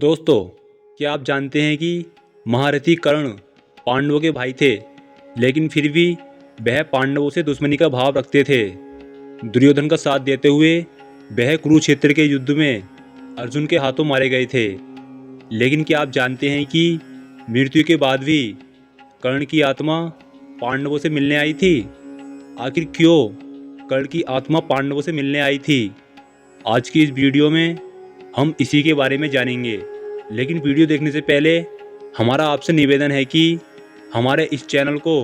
दोस्तों, क्या आप जानते हैं कि महारथी कर्ण पांडवों के भाई थे, लेकिन फिर भी वह पांडवों से दुश्मनी का भाव रखते थे। दुर्योधन का साथ देते हुए वह कुरुक्षेत्र के युद्ध में अर्जुन के हाथों मारे गए थे। लेकिन क्या आप जानते हैं कि मृत्यु के बाद भी कर्ण की आत्मा पांडवों से मिलने आई थी? आखिर क्यों कर्ण की आत्मा पांडवों से मिलने आई थी? आज की इस वीडियो में हम इसी के बारे में जानेंगे। लेकिन वीडियो देखने से पहले हमारा आपसे निवेदन है कि हमारे इस चैनल को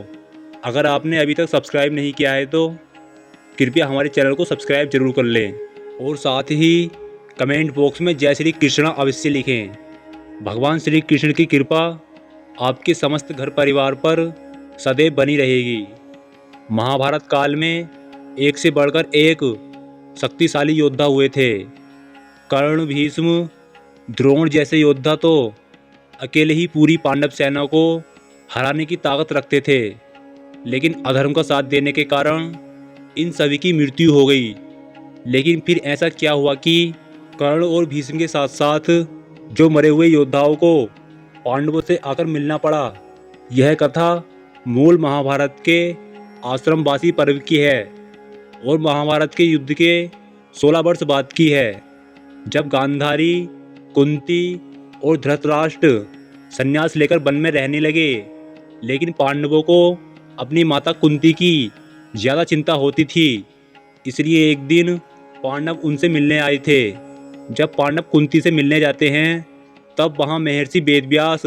अगर आपने अभी तक सब्सक्राइब नहीं किया है तो कृपया हमारे चैनल को सब्सक्राइब जरूर कर लें और साथ ही कमेंट बॉक्स में जय श्री कृष्णा अवश्य लिखें। भगवान श्री कृष्ण की कृपा आपके समस्त घर परिवार पर सदैव बनी रहेगी। महाभारत काल में एक से बढ़कर एक शक्तिशाली योद्धा हुए थे। कर्ण, भीष्म, द्रोण जैसे योद्धा तो अकेले ही पूरी पांडव सेना को हराने की ताकत रखते थे, लेकिन अधर्म का साथ देने के कारण इन सभी की मृत्यु हो गई। लेकिन फिर ऐसा क्या हुआ कि कर्ण और भीष्म के साथ साथ जो मरे हुए योद्धाओं को पांडवों से आकर मिलना पड़ा? यह कथा मूल महाभारत के आश्रमवासी पर्व की है और महाभारत के युद्ध के 16 वर्ष बाद की है, जब गांधारी, कुंती और धृतराष्ट्र संन्यास लेकर वन में रहने लगे। लेकिन पांडवों को अपनी माता कुंती की ज़्यादा चिंता होती थी, इसलिए एक दिन पांडव उनसे मिलने आए थे। जब पांडव कुंती से मिलने जाते हैं तब वहाँ महर्षि वेदव्यास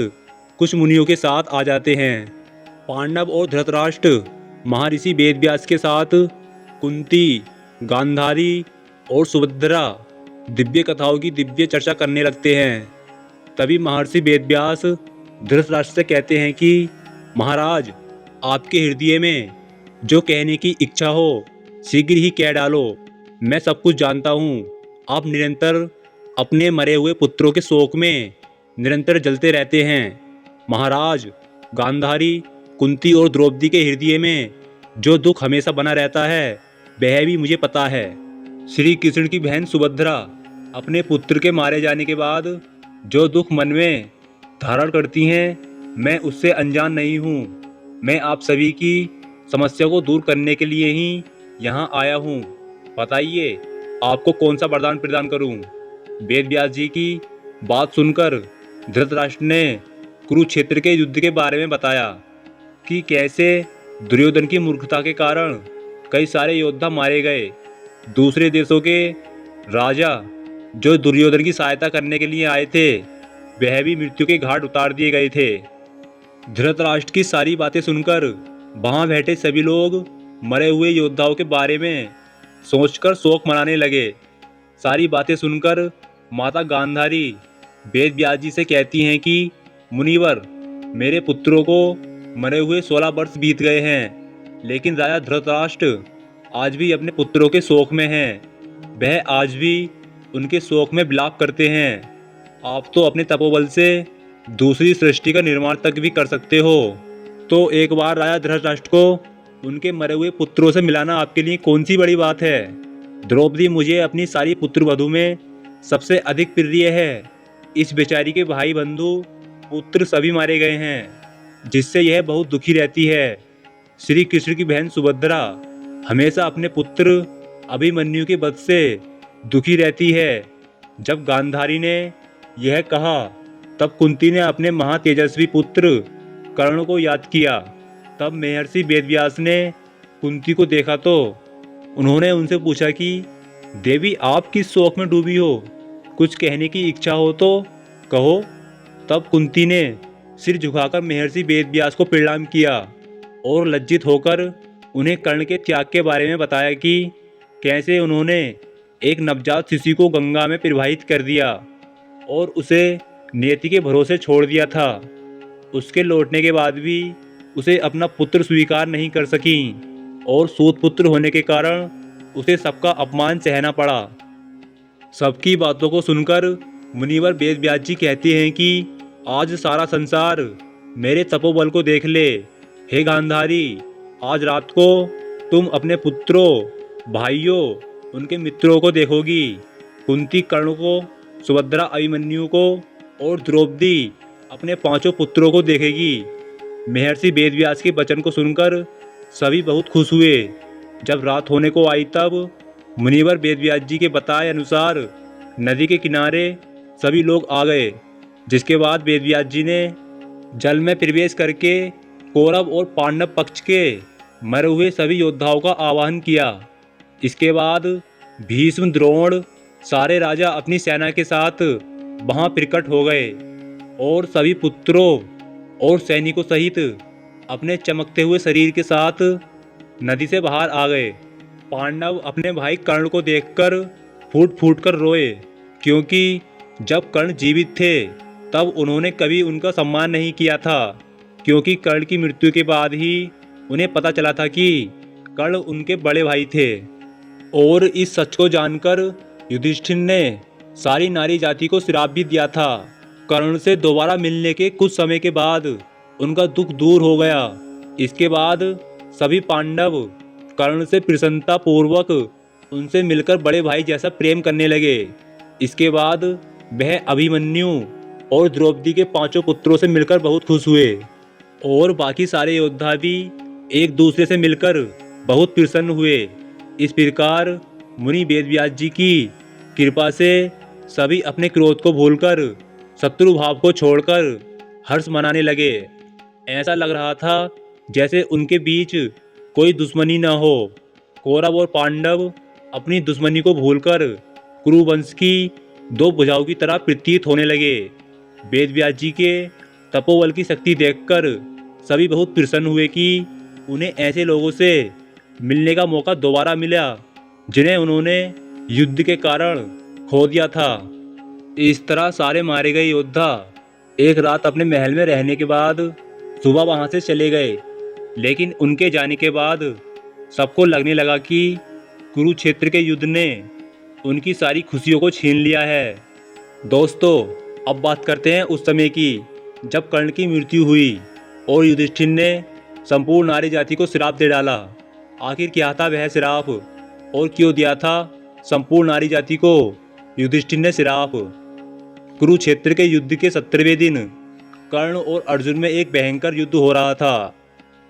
कुछ मुनियों के साथ आ जाते हैं। पांडव और धृतराष्ट्र महर्षि वेदव्यास के साथ कुंती, गांधारी और सुभद्रा दिव्य कथाओं की दिव्य चर्चा करने लगते हैं। तभी महर्षि वेदव्यास धृतराष्ट्र से कहते हैं कि महाराज, आपके हृदय में जो कहने की इच्छा हो शीघ्र ही कह डालो। मैं सब कुछ जानता हूँ। आप निरंतर अपने मरे हुए पुत्रों के शोक में निरंतर जलते रहते हैं। महाराज, गांधारी, कुंती और द्रौपदी के हृदय में जो दुख हमेशा बना रहता है वह भी मुझे पता है। श्री कृष्ण की बहन सुभद्रा अपने पुत्र के मारे जाने के बाद जो दुख मन में धारण करती हैं, मैं उससे अनजान नहीं हूँ। मैं आप सभी की समस्या को दूर करने के लिए ही यहाँ आया हूँ। बताइए, आपको कौन सा वरदान प्रदान करूँ? वेदव्यास जी की बात सुनकर धृतराष्ट्र ने कुरुक्षेत्र के युद्ध के बारे में बताया कि कैसे दुर्योधन की मूर्खता के कारण कई सारे योद्धा मारे गए। दूसरे देशों के राजा जो दुर्योधन की सहायता करने के लिए आए थे वह भी मृत्यु के घाट उतार दिए गए थे। धृतराष्ट्र की सारी बातें सुनकर वहां बैठे सभी लोग मरे हुए योद्धाओं के बारे में सोचकर शोक मनाने लगे। सारी बातें सुनकर माता गांधारी वेदव्यास जी से कहती हैं कि मुनिवर, मेरे पुत्रों को मरे हुए 16 वर्ष बीत गए हैं, लेकिन राजा धृतराष्ट्र आज भी अपने पुत्रों के शोक में हैं। वह आज भी उनके शोक में विलाप करते हैं। आप तो अपने तपोबल से दूसरी सृष्टि का निर्माण तक भी कर सकते हो, तो एक बार राजा धृतराष्ट्र को उनके मरे हुए पुत्रों से मिलाना आपके लिए कौन सी बड़ी बात है? द्रौपदी मुझे अपनी सारी पुत्र वधु में सबसे अधिक प्रिय है। इस बेचारी के भाई बंधु पुत्र सभी मारे गए हैं, जिससे यह बहुत दुखी रहती है। श्री कृष्ण की बहन सुभद्रा हमेशा अपने पुत्र अभिमन्यु के वध से दुखी रहती है। जब गांधारी ने यह कहा तब कुंती ने अपने महातेजस्वी पुत्र कर्ण को याद किया। तब महर्षि वेदव्यास ने कुंती को देखा तो उन्होंने उनसे पूछा कि देवी, आप किस शोक में डूबी हो? कुछ कहने की इच्छा हो तो कहो। तब कुंती ने सिर झुकाकर महर्षि वेदव्यास को प्रणाम किया और लज्जित होकर उन्हें कर्ण के त्याग के बारे में बताया कि कैसे उन्होंने एक नवजात शिशु को गंगा में प्रवाहित कर दिया और उसे नियति के भरोसे छोड़ दिया था। उसके लौटने के बाद भी उसे अपना पुत्र स्वीकार नहीं कर सकी और सूत पुत्र होने के कारण उसे सबका अपमान सहना पड़ा। सबकी बातों को सुनकर मुनिवर वेदव्यास जी कहते हैं कि आज सारा संसार मेरे तपोबल को देख ले। हे गांधारी, आज रात को तुम अपने पुत्रों, भाइयों, उनके मित्रों को देखोगी। कुंती कर्ण को, सुभद्रा अभिमन्यु को और द्रौपदी अपने पांचों पुत्रों को देखेगी। महर्षि वेदव्यास के वचन को सुनकर सभी बहुत खुश हुए। जब रात होने को आई तब मुनिवर वेदव्यास जी के बताए अनुसार नदी के किनारे सभी लोग आ गए, जिसके बाद वेदव्यास जी ने जल में प्रवेश करके कौरव और पांडव पक्ष के मरे हुए सभी योद्धाओं का आवाहन किया। इसके बाद भीष्म, द्रोण, सारे राजा अपनी सेना के साथ वहां प्रकट हो गए और सभी पुत्रों और सैनिकों सहित अपने चमकते हुए शरीर के साथ नदी से बाहर आ गए। पांडव अपने भाई कर्ण को देखकर फूट फूट कर रोए, क्योंकि जब कर्ण जीवित थे तब उन्होंने कभी उनका सम्मान नहीं किया था, क्योंकि कर्ण की मृत्यु के बाद ही उन्हें पता चला था कि कर्ण उनके बड़े भाई थे। और इस सच को जानकर युधिष्ठिर ने सारी नारी जाति को श्राप भी दिया था। कर्ण से दोबारा मिलने के कुछ समय के बाद उनका दुख दूर हो गया। इसके बाद सभी पांडव कर्ण से प्रसन्नता पूर्वक उनसे मिलकर बड़े भाई जैसा प्रेम करने लगे। इसके बाद वह अभिमन्यु और द्रौपदी के पांचों पुत्रों से मिलकर बहुत खुश हुए और बाकी सारे योद्धा भी एक दूसरे से मिलकर बहुत प्रसन्न हुए। इस प्रकार मुनि वेदव्यास जी की कृपा से सभी अपने क्रोध को भूलकर शत्रु भाव को छोड़कर हर्ष मनाने लगे। ऐसा लग रहा था जैसे उनके बीच कोई दुश्मनी न हो। कौरव और पांडव अपनी दुश्मनी को भूलकर कुरुवंश की दो भुजाओं की तरह प्रतीत होने लगे। वेदव्यास जी के तपोबल की शक्ति देखकर सभी बहुत प्रसन्न हुए कि उन्हें ऐसे लोगों से मिलने का मौका दोबारा मिला जिन्हें उन्होंने युद्ध के कारण खो दिया था। इस तरह सारे मारे गए योद्धा एक रात अपने महल में रहने के बाद सुबह वहां से चले गए। लेकिन उनके जाने के बाद सबको लगने लगा कि कुरुक्षेत्र के युद्ध ने उनकी सारी खुशियों को छीन लिया है। दोस्तों, अब बात करते हैं उस समय की जब कर्ण की मृत्यु हुई और युधिष्ठिर ने संपूर्ण नारी जाति को श्राप दे डाला। आखिर क्या था वह श्राप और क्यों दिया था संपूर्ण नारी जाति को युधिष्ठिर ने श्राप? कुरुक्षेत्र के युद्ध के 17वें दिन कर्ण और अर्जुन में एक भयंकर युद्ध हो रहा था।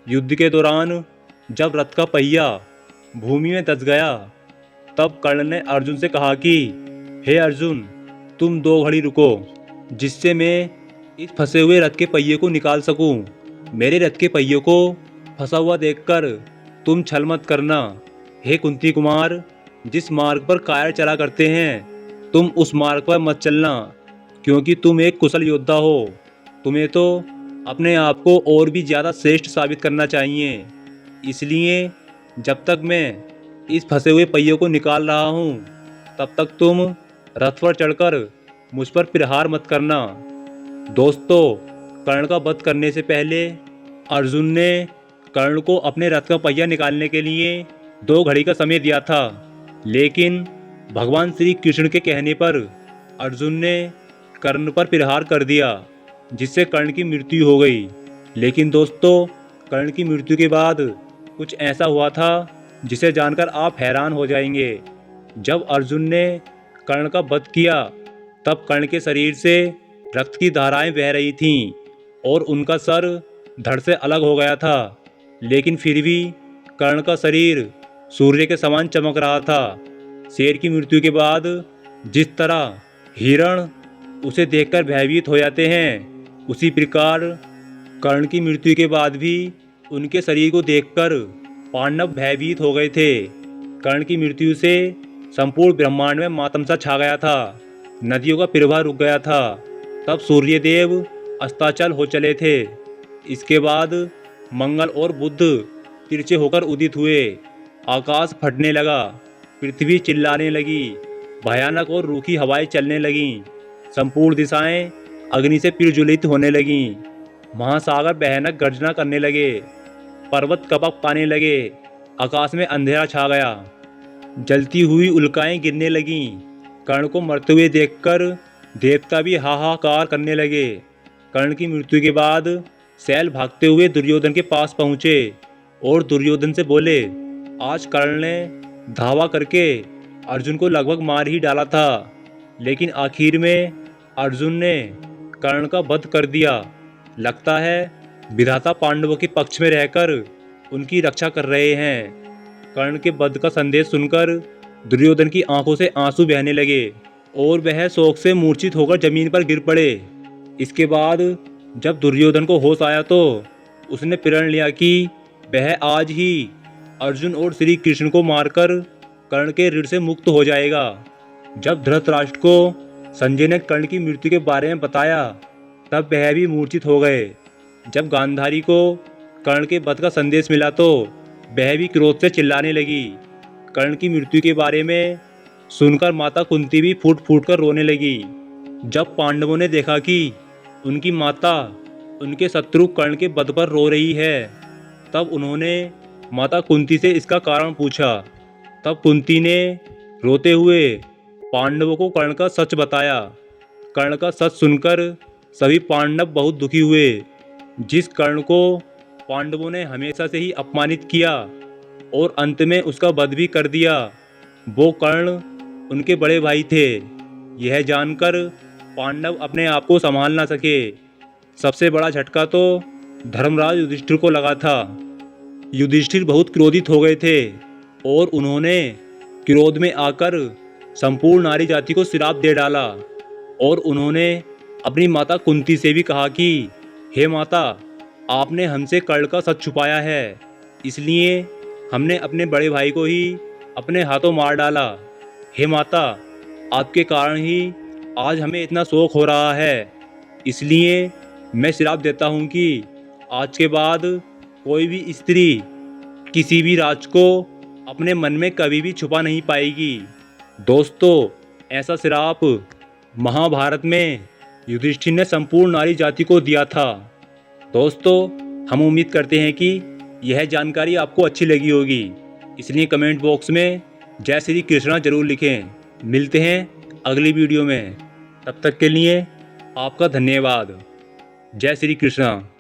युद्ध के दौरान जब रथ का पहिया भूमि में दस गया तब कर्ण ने अर्जुन से कहा कि हे अर्जुन, तुम 2 घड़ी रुको, जिससे मैं इस फंसे हुए रथ के पहिए को निकाल सकूं। मेरे रथ के पहिए को फंसा हुआ देखकर तुम छल मत करना। हे कुंती कुमार, जिस मार्ग पर कायर चला करते हैं तुम उस मार्ग पर मत चलना, क्योंकि तुम एक कुशल योद्धा हो। तुम्हें तो अपने आप को और भी ज़्यादा श्रेष्ठ साबित करना चाहिए। इसलिए जब तक मैं इस फंसे हुए पहिए को निकाल रहा हूँ तब तक तुम रथ पर चढ़कर मुझ पर प्रहार मत करना। दोस्तों, कर्ण का वध करने से पहले अर्जुन ने कर्ण को अपने रथ का पहिया निकालने के लिए 2 घड़ी का समय दिया था, लेकिन भगवान श्री कृष्ण के कहने पर अर्जुन ने कर्ण पर प्रहार कर दिया, जिससे कर्ण की मृत्यु हो गई। लेकिन दोस्तों, कर्ण की मृत्यु के बाद कुछ ऐसा हुआ था जिसे जानकर आप हैरान हो जाएंगे। जब अर्जुन ने कर्ण का वध किया तब कर्ण के शरीर से रक्त की धाराएं बह रही थीं और उनका सर धड़ से अलग हो गया था, लेकिन फिर भी कर्ण का शरीर सूर्य के समान चमक रहा था। शेर की मृत्यु के बाद जिस तरह हिरण उसे देखकर भयभीत हो जाते हैं, उसी प्रकार कर्ण की मृत्यु के बाद भी उनके शरीर को देखकर पांडव भयभीत हो गए थे। कर्ण की मृत्यु से संपूर्ण ब्रह्मांड में मातम सा छा गया था। नदियों का प्रवाह रुक गया था। तब सूर्यदेव अस्ताचल हो चले थे। इसके बाद मंगल और बुध तिरछे होकर उदित हुए। आकाश फटने लगा, पृथ्वी चिल्लाने लगी, भयानक और रूखी हवाएं चलने लगीं। संपूर्ण दिशाएं अग्नि से प्रज्वलित होने लगीं। महासागर भयानक गर्जना करने लगे, पर्वत कपक पाने लगे, आकाश में अंधेरा छा गया, जलती हुई उल्काएं गिरने लगीं। कर्ण को मरते हुए देखकर देवता भी हाहाकार करने लगे। कर्ण की मृत्यु के बाद शैल भागते हुए दुर्योधन के पास पहुँचे और दुर्योधन से बोले, आज कर्ण ने धावा करके अर्जुन को लगभग मार ही डाला था, लेकिन आखिर में अर्जुन ने कर्ण का वध कर दिया। लगता है विधाता पांडवों के पक्ष में रहकर उनकी रक्षा कर रहे हैं। कर्ण के वध का संदेश सुनकर दुर्योधन की आंखों से आंसू बहने लगे और वह शोक से मूर्छित होकर जमीन पर गिर पड़े। इसके बाद जब दुर्योधन को होश आया तो उसने प्रण लिया कि वह आज ही अर्जुन और श्री कृष्ण को मारकर कर्ण के ऋण से मुक्त हो जाएगा। जब धृतराष्ट्र को संजय ने कर्ण की मृत्यु के बारे में बताया तब वह भी मूर्छित हो गए। जब गांधारी को कर्ण के वध का संदेश मिला तो वह भी क्रोध से चिल्लाने लगी। कर्ण की मृत्यु के बारे में सुनकर माता कुंती भी फूट फूट कर रोने लगी। जब पांडवों ने देखा कि उनकी माता उनके शत्रु कर्ण के वध पर रो रही है तब उन्होंने माता कुंती से इसका कारण पूछा। तब कुंती ने रोते हुए पांडवों को कर्ण का सच बताया। कर्ण का सच सुनकर सभी पांडव बहुत दुखी हुए। जिस कर्ण को पांडवों ने हमेशा से ही अपमानित किया और अंत में उसका वध भी कर दिया, वो कर्ण उनके बड़े भाई थे। यह जानकर पांडव अपने आप को संभाल ना सके। सबसे बड़ा झटका तो धर्मराज युधिष्ठिर को लगा था। युधिष्ठिर बहुत क्रोधित हो गए थे और उन्होंने क्रोध में आकर संपूर्ण नारी जाति को श्राप दे डाला और उन्होंने अपनी माता कुंती से भी कहा कि हे माता, आपने हमसे कर्ण का सच छुपाया है, इसलिए हमने अपने बड़े भाई को ही अपने हाथों मार डाला। हे माता, आपके कारण ही आज हमें इतना शोक हो रहा है, इसलिए मैं श्राप देता हूँ कि आज के बाद कोई भी स्त्री किसी भी राज को अपने मन में कभी भी छुपा नहीं पाएगी। दोस्तों, ऐसा श्राप महाभारत में युधिष्ठिर ने संपूर्ण नारी जाति को दिया था। दोस्तों, हम उम्मीद करते हैं कि यह जानकारी आपको अच्छी लगी होगी, इसलिए कमेंट बॉक्स में जय श्री कृष्णा जरूर लिखें। मिलते हैं अगली वीडियो में, तब तक के लिए आपका धन्यवाद। जय श्री कृष्णा।